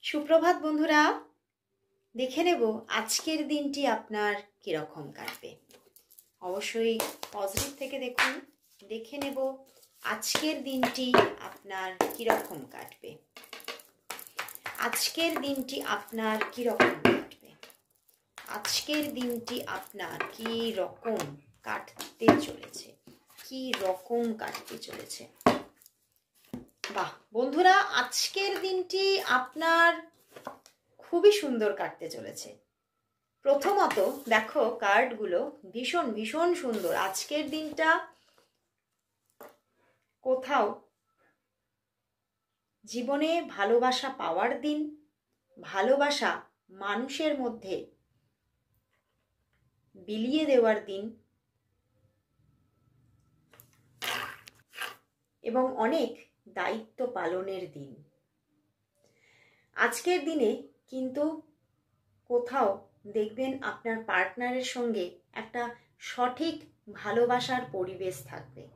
সুপ্রভাত বন্ধুরা, দেখে নেব আজকের দিনটি আপনার কিরকম কাটবে। অবশ্যই পজিটিভ থেকে দেখুন। দেখে নেব আজকের দিনটি আপনার কিরকম কাটবে। আজকের দিনটি আপনার কিরকম কাটবে। আজকের দিনটি আপনার কি রকম কাটতে চলেছে, কি রকম কাটতে চলেছে। বাহ বন্ধুরা, আজকের দিনটি আপনার খুবই সুন্দর কাটতে চলেছে। প্রথমত দেখো, কার্ডগুলো ভীষণ ভীষণ সুন্দর। আজকের দিনটা কোথাও জীবনে ভালোবাসা পাওয়ার দিন, ভালোবাসা মানুষের মধ্যে বিলিয়ে দেওয়ার দিন এবং অনেক দায়িত্ব পালনের দিন। আজকের দিনে কিন্তু কোথাও দেখবেন আপনার পার্টনারের সঙ্গে একটা সঠিক ভালোবাসার পরিবেশ থাকবে,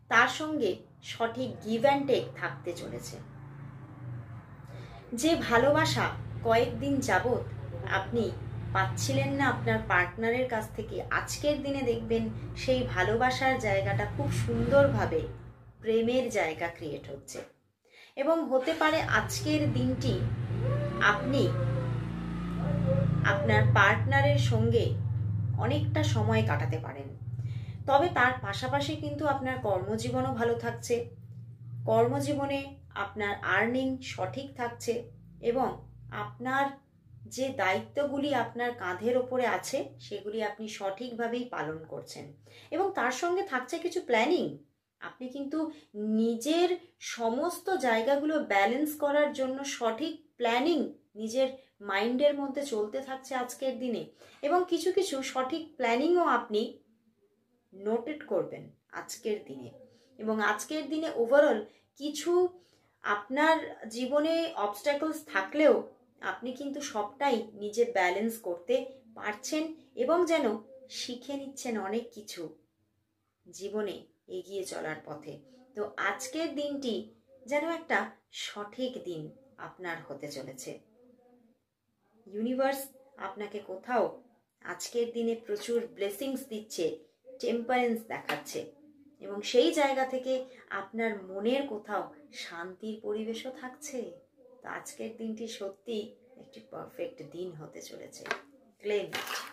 তার সঙ্গে সঠিক গিভ অ্যান্ড টেক থাকতে চলেছে। যে ভালোবাসা কয়েকদিন যাবৎ আপনি পাচ্ছিলেন না আপনার পার্টনারের কাছ থেকে, আজকের দিনে দেখবেন সেই ভালোবাসার জায়গাটা খুব সুন্দরভাবে প্রেমের জায়গা ক্রিয়েট হচ্ছে। এবং হতে পারে আজকের দিনটি আপনি আপনার পার্টনারের সঙ্গে অনেকটা সময় কাটাতে পারেন। তবে তার পাশাপাশি কিন্তু আপনার কর্মজীবনও ভালো থাকছে। কর্মজীবনে আপনার আর্নিং সঠিক থাকছে এবং আপনার যে দায়িত্বগুলি আপনার কাঁধের ওপরে আছে সেগুলি আপনি সঠিকভাবেই পালন করছেন। এবং তার সঙ্গে থাকছে কিছু প্ল্যানিং। আপনি কিন্তু নিজের সমস্ত জায়গাগুলো ব্যালেন্স করার জন্য সঠিক প্ল্যানিং নিজের মাইন্ডের মধ্যে চলতে থাকছে আজকের দিনে। এবং কিছু কিছু সঠিক প্ল্যানিংও আপনি নোটেট করবেন আজকের দিনে। এবং আজকের দিনে ওভারঅল কিছু আপনার জীবনে অবস্ট্যাকলস থাকলেও আপনি কিন্তু সবটাই নিজে ব্যালেন্স করতে পারছেন এবং যেন শিখে নিচ্ছেন অনেক কিছু জীবনে এগিয়ে চলার পথে। তো আজকের দিনটি যেন একটা সঠিক দিন আপনার হতে চলেছে। ইউনিভার্স আপনাকে কোথাও আজকের দিনে প্রচুর ব্লেসিংস দিচ্ছে, টেম্পারেন্স দেখাচ্ছে এবং সেই জায়গা থেকে আপনার মনের কোথাও শান্তির পরিবেশও থাকছে। তো আজকের দিনটি সত্যি একটি পারফেক্ট দিন হতে চলেছে। ক্লেম ইট।